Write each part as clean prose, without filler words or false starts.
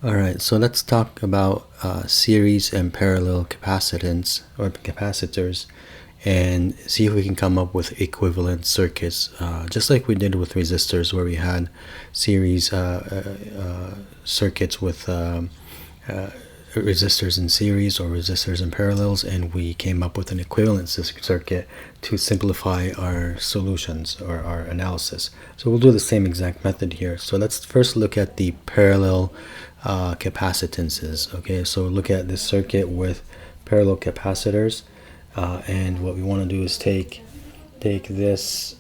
Alright, so let's talk about series and parallel capacitance or capacitors and see if we can come up with equivalent circuits, just like we did with resistors, where we had series circuits with resistors in series or resistors in parallels, and we came up with an equivalent circuit to simplify our solutions or our analysis. So we'll do the same exact method here. So let's first look at the parallel capacitances. Okay, so look at this circuit with parallel capacitors, and what we want to do is take this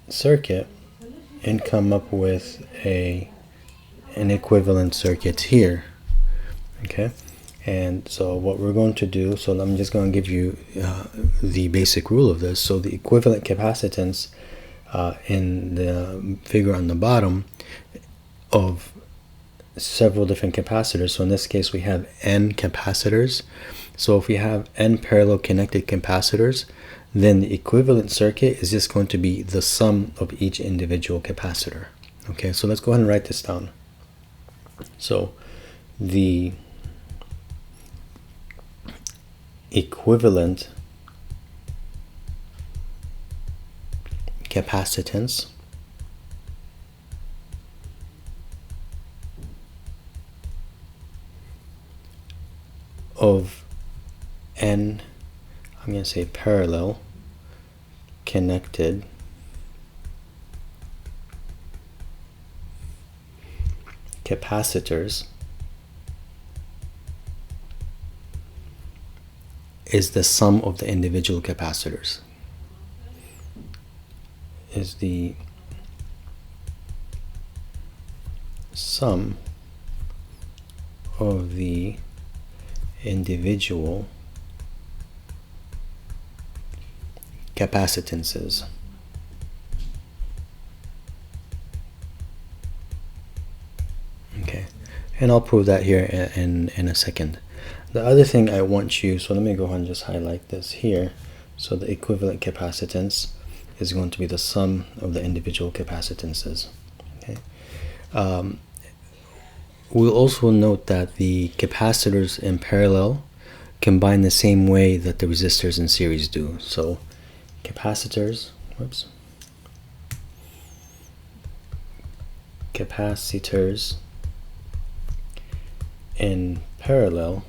circuit and come up with an equivalent circuit here. Okay, and so what we're going to do, so I'm just going to give you the basic rule of this. So the equivalent capacitance in the figure on the bottom of several different capacitors. So in this case we have n capacitors. So if we have n parallel connected capacitors, then the equivalent circuit is just going to be the sum of each individual capacitor. Okay, so let's go ahead and write this down. So the equivalent capacitance of n, I'm going to say parallel connected capacitors is the sum of the individual capacitors. Is the sum of the individual capacitances. Okay, and I'll prove that here in a second. The other thing I want you, so let me go ahead and just highlight this here. So the equivalent capacitance is going to be the sum of the individual capacitances. Okay. We'll also note that the capacitors in parallel combine the same way that the resistors in series do. So capacitors in parallel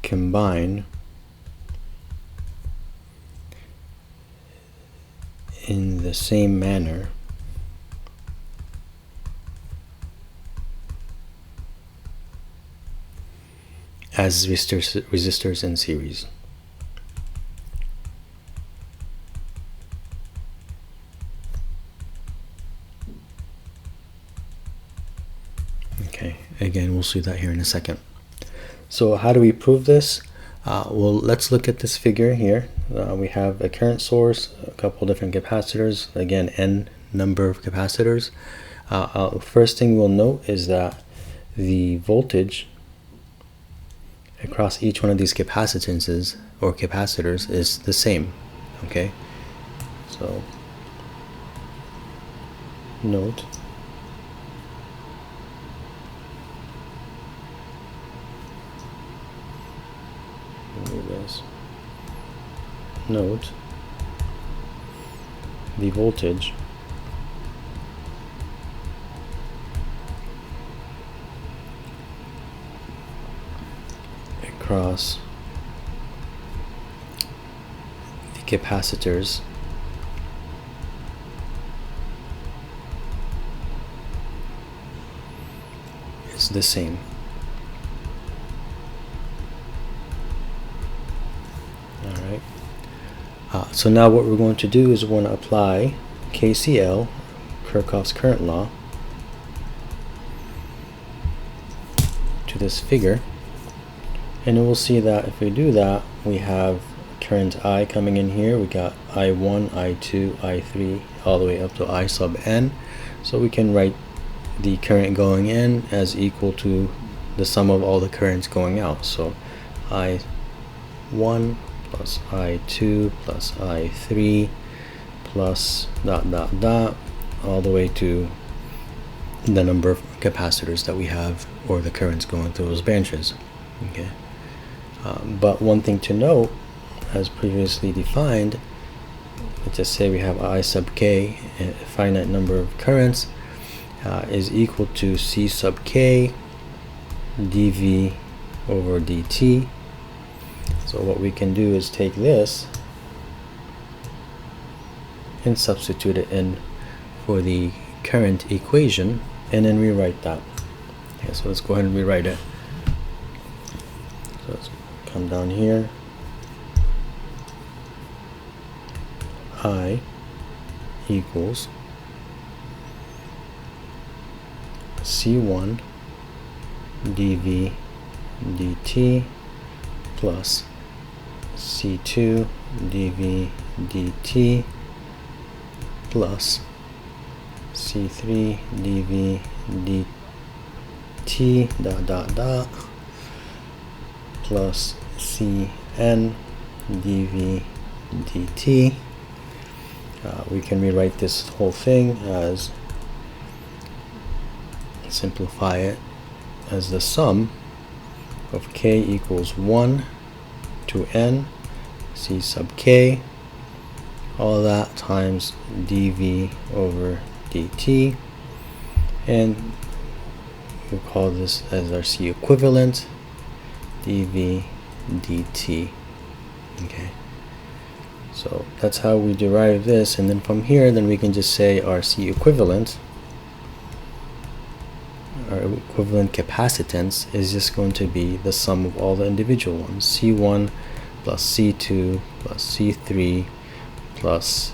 combine in the same manner as resistors in series. Okay, again, we'll see that here in a second. So how do we prove this? Well, let's look at this figure here. We have a current source, a couple different capacitors, again, n number of capacitors. First thing we'll note is that the voltage across each one of these capacitances or capacitors is the same. Okay, so note the voltage across the capacitors is the same. Alright. So now what we're going to do is we're going to apply KCL, Kirchhoff's current law, to this figure. And we'll see that if we do that, we have current I coming in here. We got I1, I2, I3, all the way up to I sub n. So we can write the current going in as equal to the sum of all the currents going out. So I1 plus I2 plus I3 plus dot dot dot all the way to the number of capacitors that we have, or the currents going through those branches. Okay. But one thing to note, as previously defined, let's just say we have I sub k, a finite number of currents, is equal to C sub k dV over dt. So what we can do is take this and substitute it in for the current equation, and then rewrite that. Okay, so let's go ahead and rewrite it. So let's come down here. I equals C1 dV dt plus C2 dV dt plus C3 dV dt plus Cn dV dt. We can rewrite this whole thing as, simplify it as the sum of k equals 1 to n C sub k, all that times dV over dt, and we'll call this as our C equivalent, dV dt. Okay, so that's how we derive this, and then from here then we can just say our C equivalent, our equivalent capacitance, is just going to be the sum of all the individual ones, C1 plus C2 plus C3 plus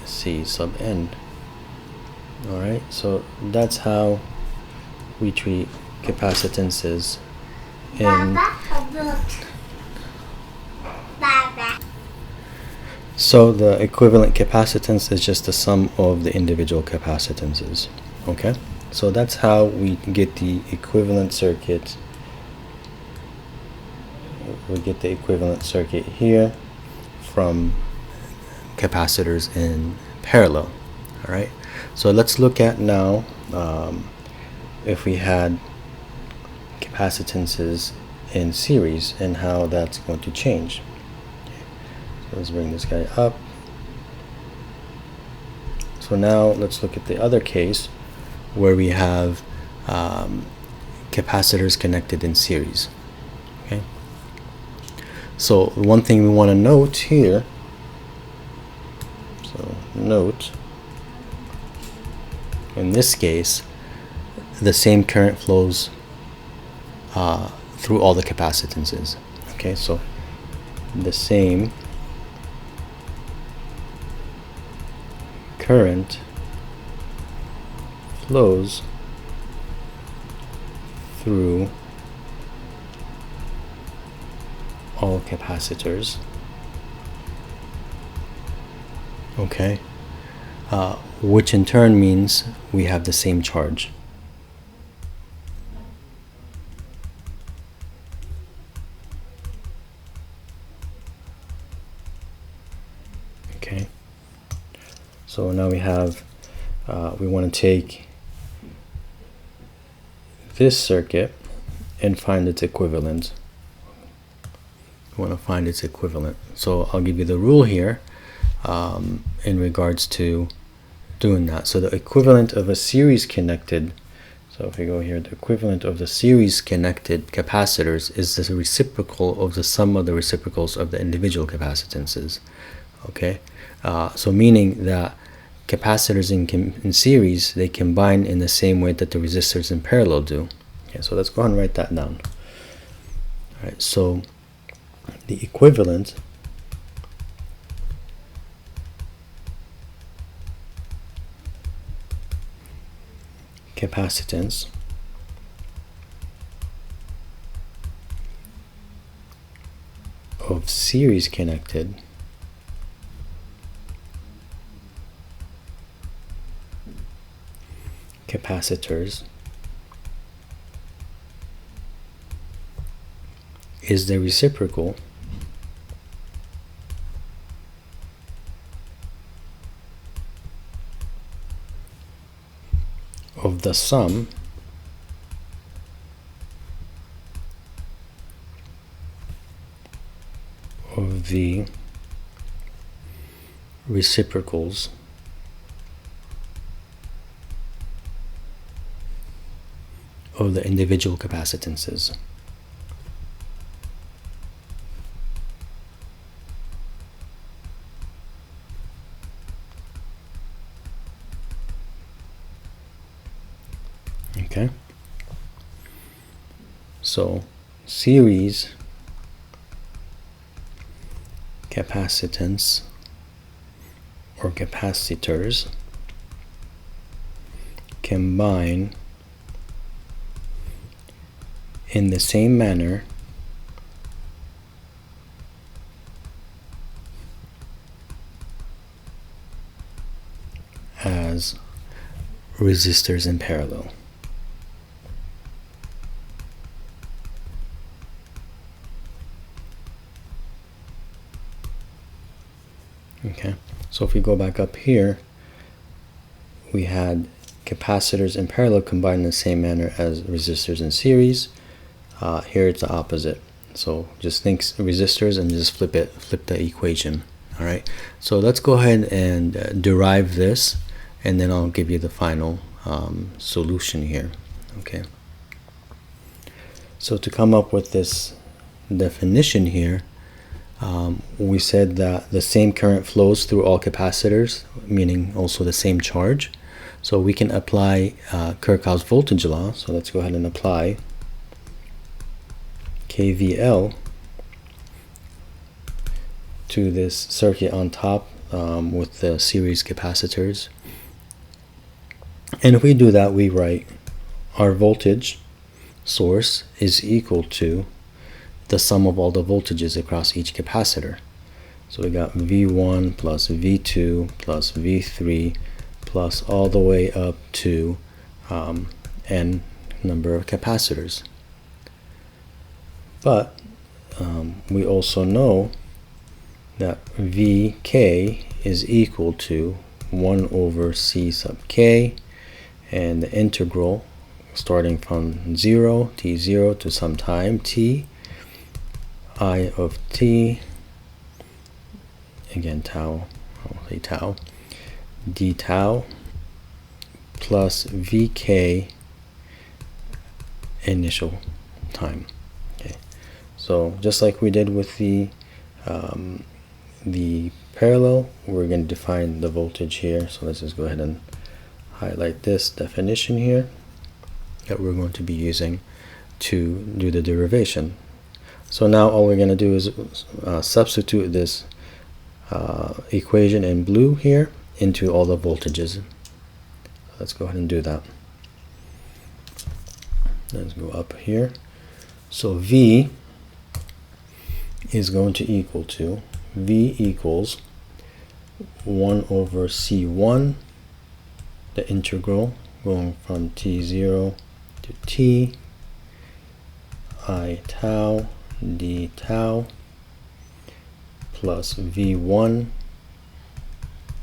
C sub n. Alright, so that's how we treat capacitances in... So the equivalent capacitance is just the sum of the individual capacitances. Okay, so that's how we get the equivalent circuit. We get the equivalent circuit here from capacitors in parallel. All right, so let's look at now if we had capacitances in series and how that's going to change. So let's bring this guy up. So now let's look at the other case where we have capacitors connected in series. Okay, so one thing we want to note here, so note, in this case the same current flows through all the capacitances. Okay, so the same current flows through all capacitors. Okay, which in turn means we have the same charge. Okay, so now we have, we want to take this circuit and find its equivalent. We want to find its equivalent. So I'll give you the rule here in regards to doing that. So the equivalent of a series connected, so if we go here, the equivalent of the series connected capacitors is the reciprocal of the sum of the reciprocals of the individual capacitances. Okay, so meaning that capacitors in series, they combine in the same way that the resistors in parallel do. Okay, so let's go ahead and write that down. All right, so the equivalent capacitance of series connected capacitors is the reciprocal of the sum of the reciprocals of the individual capacitances. Okay, so series capacitance or capacitors combine in the same manner as resistors in parallel. Okay, so if we go back up here, we had capacitors in parallel combined in the same manner as resistors in series. Here it's the opposite. So just think resistors and just flip the equation. All right, so let's go ahead and derive this, and then I'll give you the final solution here. Okay, so to come up with this definition here, we said that the same current flows through all capacitors, meaning also the same charge. So we can apply Kirchhoff's voltage law. So let's go ahead and apply KVL to this circuit on top with the series capacitors. And if we do that, we write our voltage source is equal to the sum of all the voltages across each capacitor. So we got V1 plus V2 plus V3 plus all the way up to n number of capacitors. But we also know that Vk is equal to 1 over C sub k, and the integral starting from 0, t0 to some time t, I of t, again tau, I'll say tau, d tau plus Vk initial time. Okay, so just like we did with the parallel, we're going to define the voltage here. So let's just go ahead and highlight this definition here that we're going to be using to do the derivation. So now all we're going to do is substitute this equation in blue here into all the voltages. Let's go ahead and do that. Let's go up here. So V is going to equal to, V equals 1 over C1, the integral going from t0 to t, I tau d tau plus V1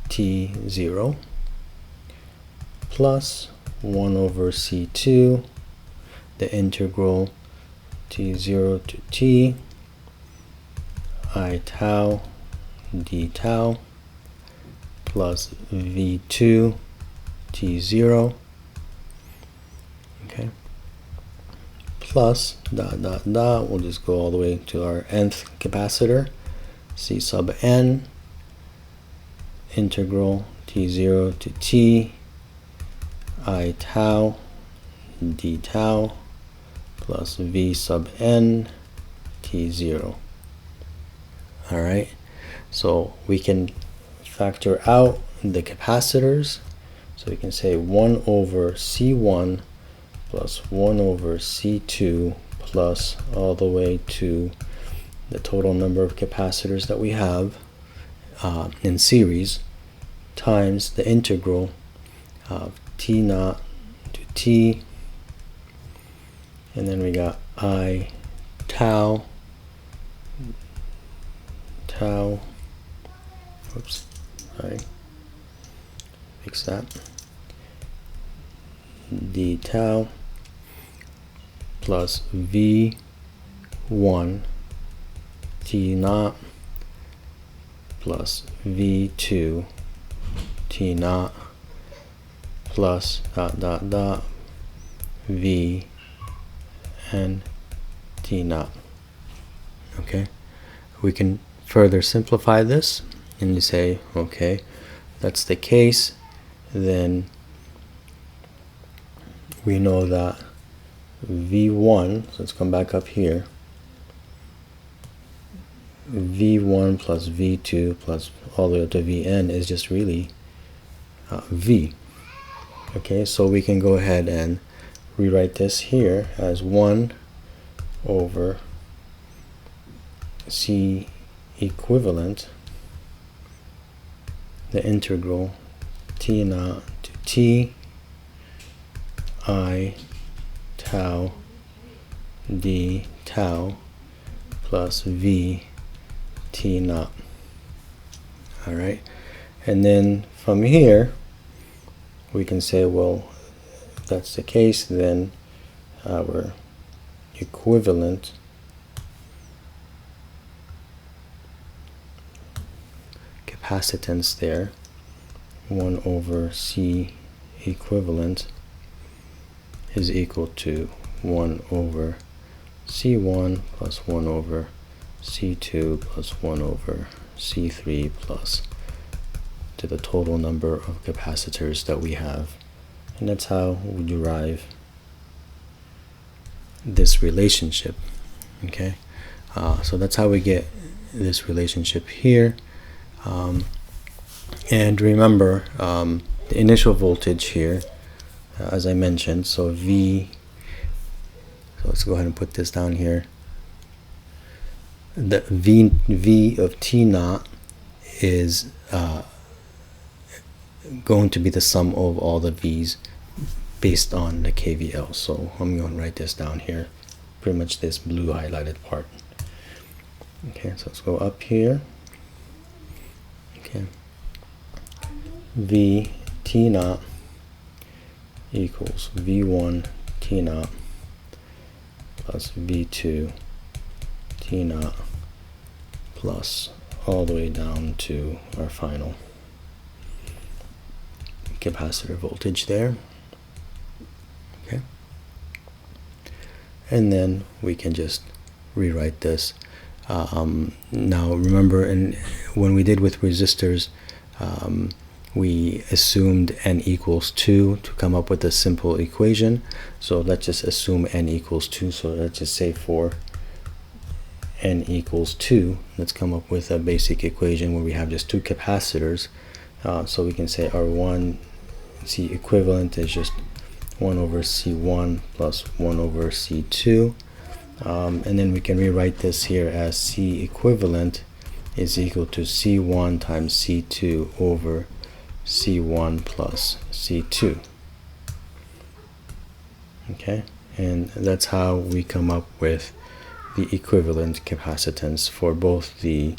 t0 plus 1 over C2, the integral t0 to t, I tau d tau plus V2 t0, okay, plus dot dot dot, we'll just go all the way to our nth capacitor, C sub n, integral t0 to t, I tau d tau plus V sub n t0. All right, so we can factor out the capacitors. So we can say 1 over C1 plus 1 over C2 plus all the way to the total number of capacitors that we have in series times the integral of T naught to T, and then we got I tau oops, sorry, fix that, d tau plus v1 t naught plus v2 t naught plus v and t naught. Okay, we can further simplify this and you say, okay, that's the case, then we know that v1, so let's come back up here, v1 plus v2 plus all the way up to vn is just really v. Okay, so we can go ahead and rewrite this here as 1 over c equivalent, the integral t naught to t I tau d tau plus v t naught. All right, and then from here we can say, well, if that's the case, then our equivalent capacitance there, 1 over c equivalent, is equal to 1 over c1 plus 1 over c2 plus 1 over c3 plus to the total number of capacitors that we have. And that's how we derive this relationship. Okay, so that's how we get this relationship here. And remember, the initial voltage here, as I mentioned, so V, so let's go ahead and put this down here. The V of T naught is going to be the sum of all the V's based on the KVL. So I'm going to write this down here, pretty much this blue highlighted part. Okay, so let's go up here. Okay, V T naught equals V1 T naught plus V2 T naught plus all the way down to our final capacitor voltage there. Okay, and then we can just rewrite this. Now remember, when we did with resistors, we assumed n equals 2 to come up with a simple equation. So let's just assume n equals 2. So let's just say for n equals 2, let's come up with a basic equation where we have just two capacitors. So we can say our 1C equivalent is just 1 over C1 plus 1 over C2. And then we can rewrite this here as C equivalent is equal to C1 times C2 over C1 plus C2. Okay, and that's how we come up with the equivalent capacitance for both the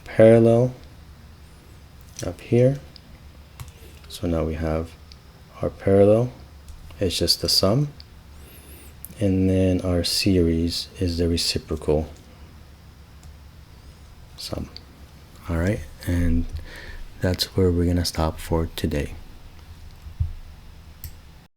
parallel up here. So now we have our parallel, it's just the sum, and then our series is the reciprocal sum. All right, and that's where we're gonna stop for today.